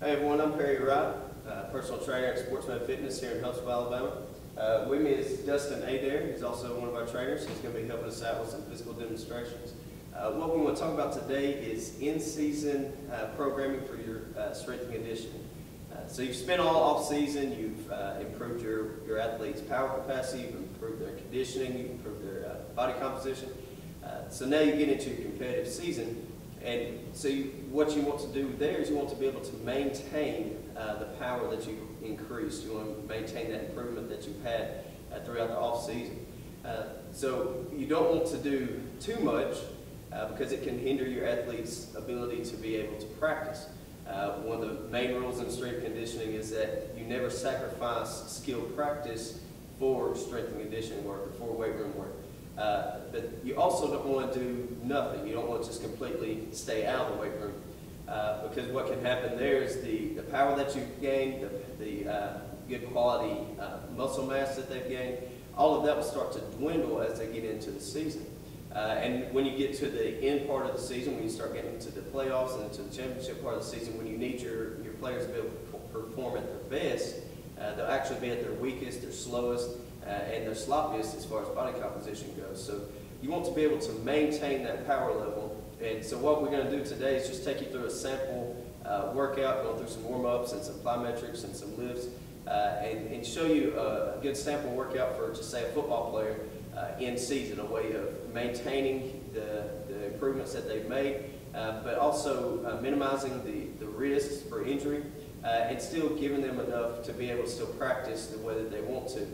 Hey everyone, I'm Perry Wright, personal trainer at SportsMED Fitness here in Huntsville, Alabama. With me is Dustin Adair. He's also one of our trainers. He's going to be helping us out with some physical demonstrations. What we want to talk about today is in-season programming for your strength and conditioning. So you've spent all off-season, you've improved your athlete's power capacity, you've improved their conditioning, you've improved their body composition. So now you get into your competitive season. And so what you want to do there is you want to be able to maintain the power that you increased. You want to maintain that improvement that you've had throughout the off season. So you don't want to do too much because it can hinder your athlete's ability to be able to practice. One of the main rules in strength conditioning is that you never sacrifice skilled practice for strength and conditioning work or for weight room work. But you also don't want to do nothing. You don't want to just completely stay out of the weight room because what can happen there is the power that you've gained, the good quality muscle mass that they've gained, all of that will start to dwindle as they get into the season. And when you get to the end part of the season, when you start getting into the playoffs and into the championship part of the season, when you need your players to be able to perform at their best, they'll actually be at their weakest, their slowest, and their sloppiest as far as body composition goes. So you want to be able to maintain that power level. And so what we're going to do today is just take you through a sample workout, going through some warm-ups and some plyometrics and some lifts, and show you a good sample workout for, just say, a football player in season, a way of maintaining the improvements that they've made, but also minimizing the risks for injury, and still giving them enough to be able to still practice the way that they want to.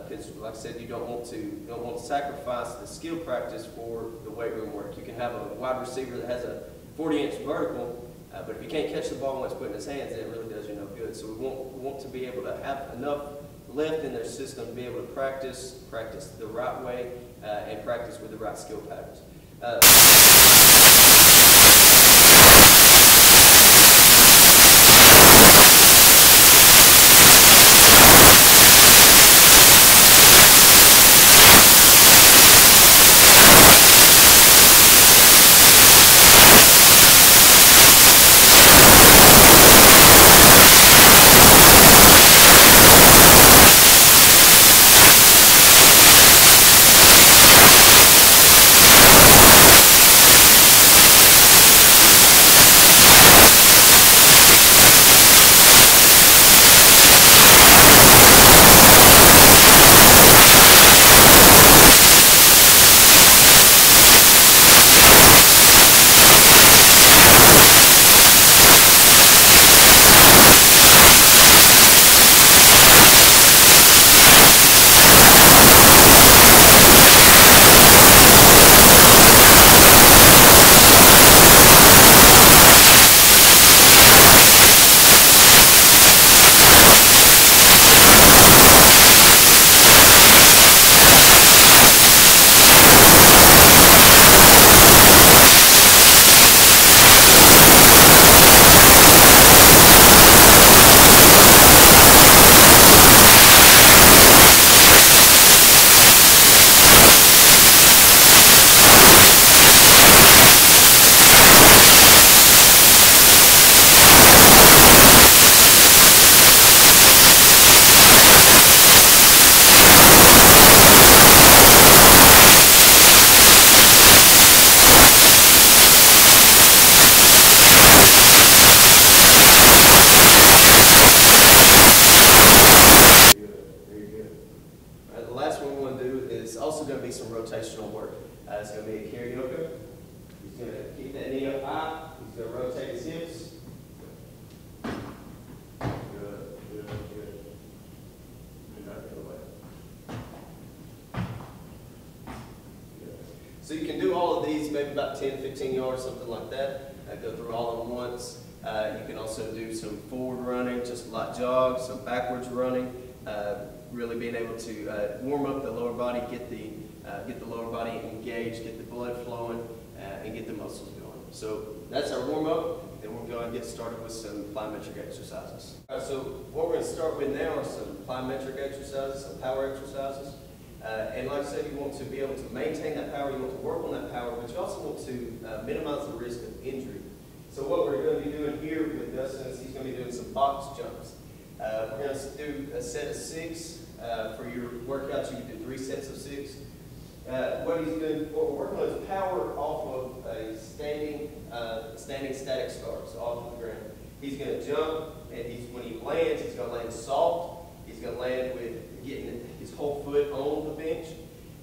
Because, like I said, you don't want to sacrifice the skill practice for the weight room work. You can have a wide receiver that has a 40-inch vertical, but if you can't catch the ball when it's put in his hands, then it really does you no good. So we want to be able to have enough left in their system to be able to practice the right way, and practice with the right skill patterns. Also going to be some rotational work. It's going to be a karaoke. He's going to keep that knee up high. He's going to rotate his hips. Good. And out the other way. Good. So you can do all of these, maybe about 10, 15 yards, something like that. Go through all of them once. You can also do some forward running, just light jogs, some backwards running. Really being able to warm up the lower body, get the lower body engaged, get the blood flowing, and get the muscles going. So that's our warm up, and we're going to get started with some plyometric exercises. All right, so what we're going to start with now are some plyometric exercises, some power exercises. And like I said, you want to be able to maintain that power, you want to work on that power, but you also want to minimize the risk of injury. So what we're going to be doing here with Dustin is he's going to be doing some box jumps. We're going to do a set of 6. For your workouts, you can do 3 sets of 6. What we're working on is power off of a standing static start, so off of the ground. He's going to jump, and when he lands, he's going to land soft. He's going to land with getting his whole foot on the bench.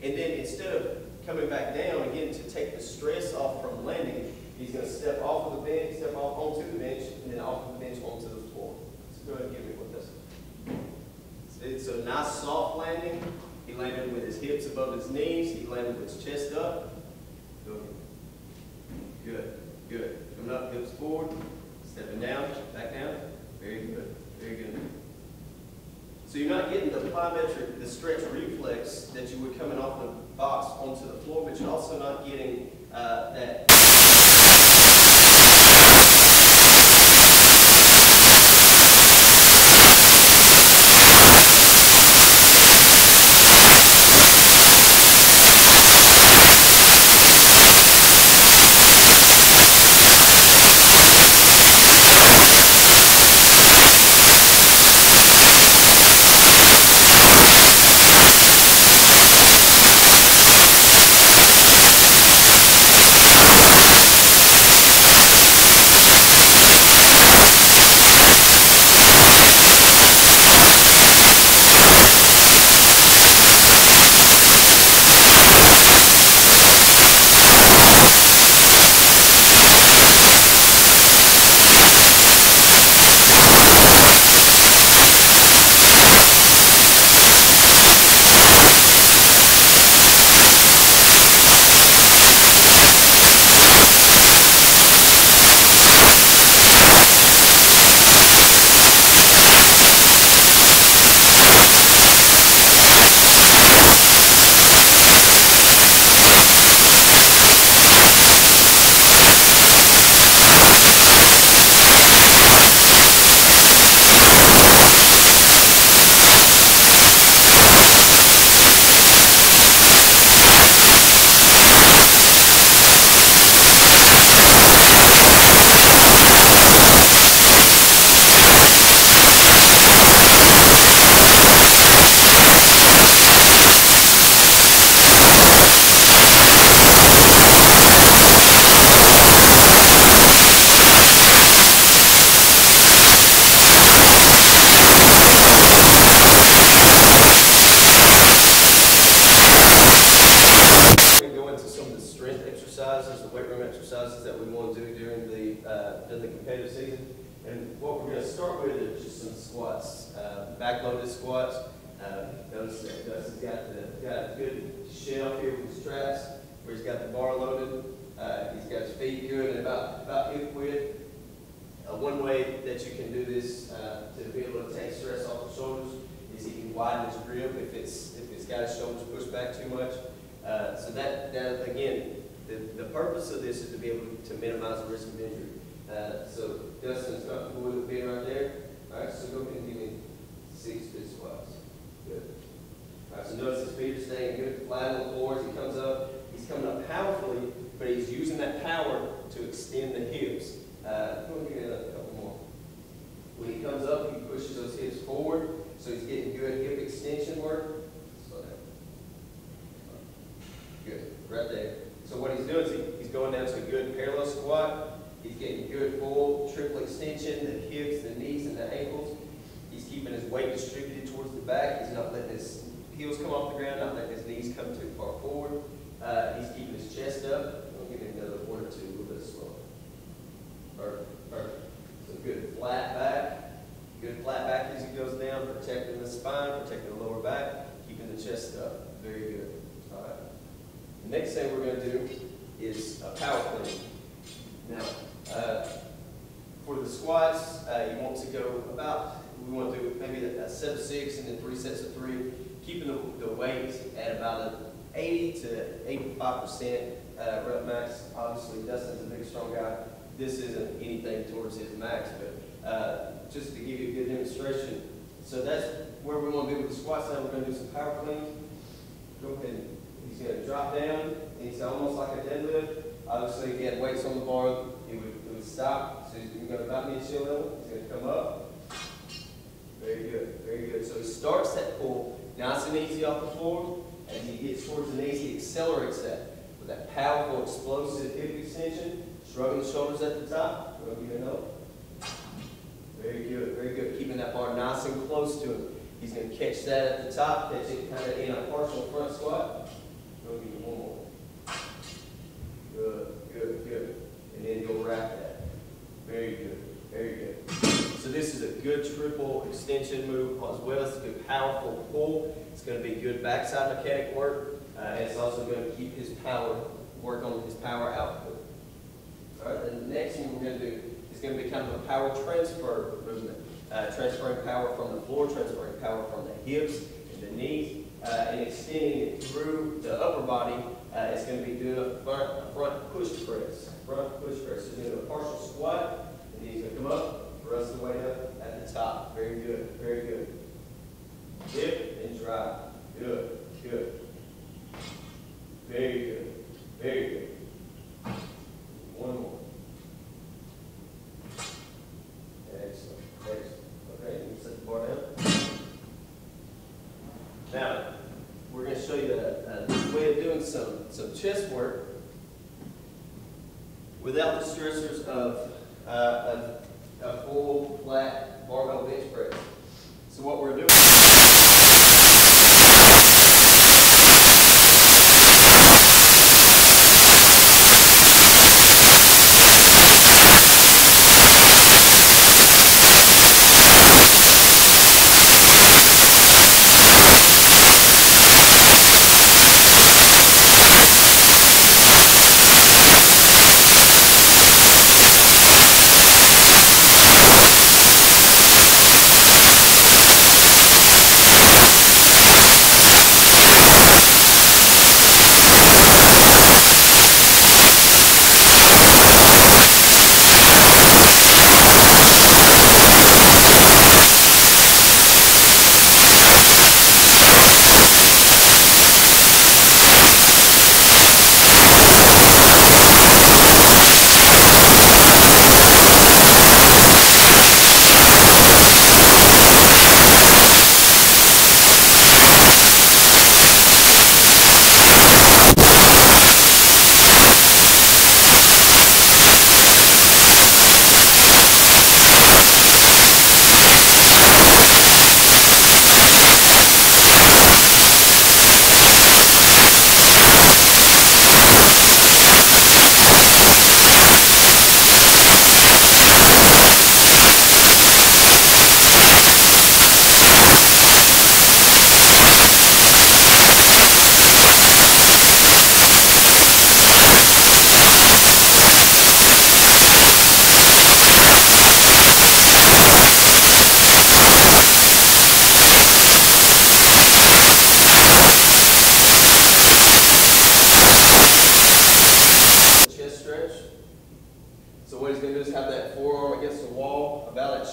And then instead of coming back down, again, to take the stress off from landing, he's going to step off of the bench, step off onto the bench, and then off of the bench onto the floor. So go ahead and give me what this is. It's a nice soft landing. He landed with his hips above his knees. He landed with his chest up. Go ahead. Good, good. Coming up, hips forward. Stepping down, back down. Very good, very good. So you're not getting the plyometric, the stretch reflex that you would coming off the box onto the floor, but you're also not getting that. Exercises that we want to do during the competitive season. And what we're going to start with is just some squats, backloaded squats. Notice that Dustin's got a good shelf here with his traps, where he's got the bar loaded. He's got his feet good and about hip width. One way that you can do this to be able to take stress off the shoulders is he can widen his grip if it's got his shoulders pushed back too much. So that again. The purpose of this is to be able to minimize the risk of injury. So Dustin's comfortable with it being right there. All right, so go ahead and give me 6 good squats. Good. All right, so notice his feet are staying good, flat on the floor as he comes up. He's coming up powerfully, but he's using that power to extend the hips. Go ahead and give me a couple more. When he comes up, he pushes those hips forward, so he's getting good hip extension work. Slow down. Good, right there. So what he's doing is he's going down to a good parallel squat. He's getting good full triple extension, the hips, the knees, and the ankles. He's keeping his weight distributed towards the back. He's not letting his heels come off the ground, not letting his knees come too far forward. He's keeping his chest up. I'll give him another 1 or 2, a little bit slower. Perfect, perfect. So good flat back. Good flat back as he goes down, protecting the spine, protecting the lower back, keeping the chest up. Very good. All right. The next thing we're going to do is a power clean. Now, for the squats, you want to go we want to do maybe a set of 6 and then 3 sets of 3, keeping the weight at about an 80 to 85% rep max. Obviously, Dustin's a big, strong guy. This isn't anything towards his max, but just to give you a good demonstration. So that's where we want to be with the squats. Now we're going to do some power cleans. Go ahead. He's going to drop down, and he's almost like a deadlift. Obviously, if he had weights on the bar, it would stop. So he's going to go about mid-shin level. He's going to come up. Very good, very good. So he starts that pull nice and easy off the floor. As he gets towards the knees, he accelerates that with that powerful, explosive hip extension, shrugging the shoulders at the top. We'll give you a note. Very good, very good. Keeping that bar nice and close to him. He's going to catch that at the top, catch it kind of in a partial front squat. We'll give you one more. Good, good, good. And then you'll wrap that. Very good, very good. So this is a good triple extension move as well. It's a good powerful pull. It's going to be good backside mechanic work. And it's also going to keep his power, work on his power output. All right, the next thing we're going to do is going to be kind of a power transfer movement. Transferring power from the floor, transferring power from the hips and the knees, and extending it through the upper body. It's going to be doing a front push press. Front push press. So doing a partial squat, and then he's going to come up, thrust the weight up at the top. Very good, very good. Dip and drive. Good, good. Very good, very good. One more. Excellent, excellent. Okay, you can set the bar down. Now, we're going to show you a way of doing some chest work without the stressors of a full, flat barbell bench press. So what we're doing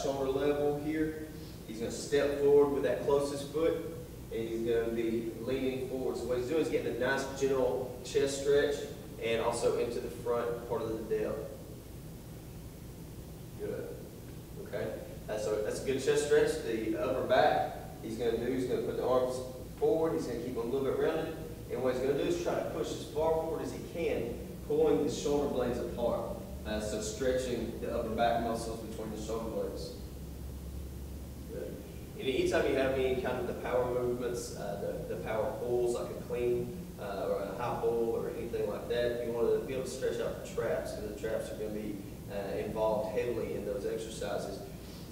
shoulder level here. He's going to step forward with that closest foot, and he's going to be leaning forward. So what he's doing is getting a nice general chest stretch and also into the front part of the delt. Good. Okay. That's a good chest stretch. The upper back, he's going to put the arms forward. He's going to keep them a little bit rounded. And what he's going to do is try to push as far forward as he can, pulling the shoulder blades apart. So stretching the upper back muscles between the shoulder blades. Good. And anytime you have any kind of the power movements, the power pulls, like a clean or a high pull or anything like that, you want to be able to stretch out the traps, because the traps are going to be involved heavily in those exercises.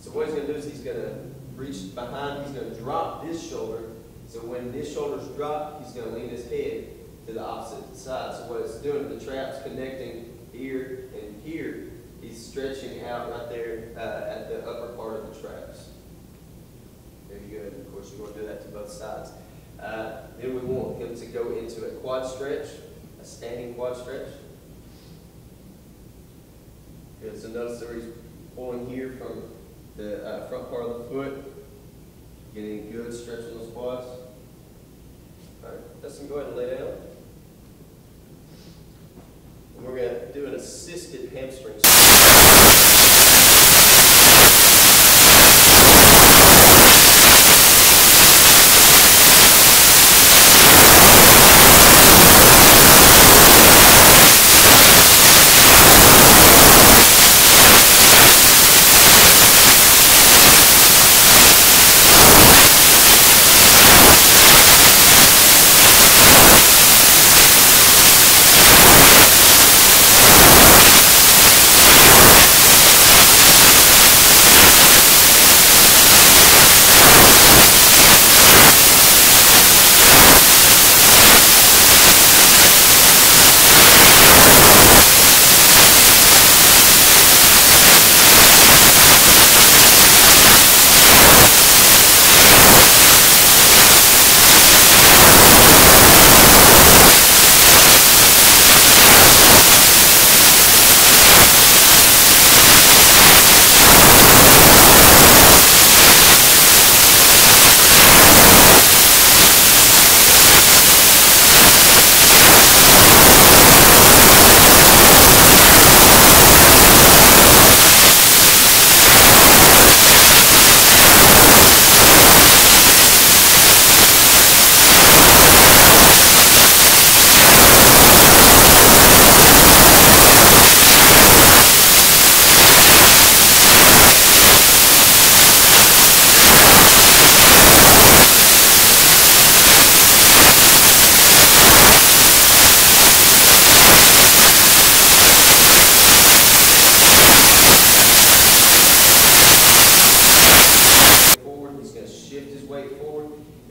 So what he's going to do is he's going to reach behind, he's going to drop this shoulder. So when this shoulder's dropped, he's going to lean his head to the opposite side. So what it's doing, the trap's connecting here and here. He's stretching out right there at the upper part of the traps. Very good. Of course, you're going to do that to both sides. Then we want him to go into a quad stretch, a standing quad stretch. Good. So notice that he's pulling here from the front part of the foot, getting a good stretch in those quads. All right, Dustin, go ahead and lay down. And we're going to do an assisted hamstring stretch.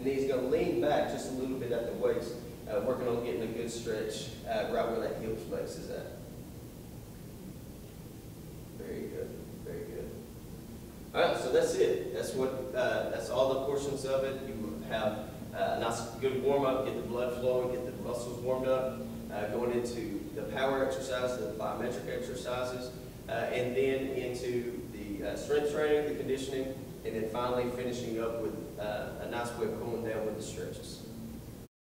then he's going to lean back just a little bit at the waist, working on getting a good stretch right where that heel flex is at. Very good, very good. All right, so that's it. That's all the portions of it. You have a nice good warm up, get the blood flowing, get the muscles warmed up, going into the power exercises, the plyometric exercises, and then into the strength training, the conditioning, and then finally finishing up with a nice way of cooling down with the stretches.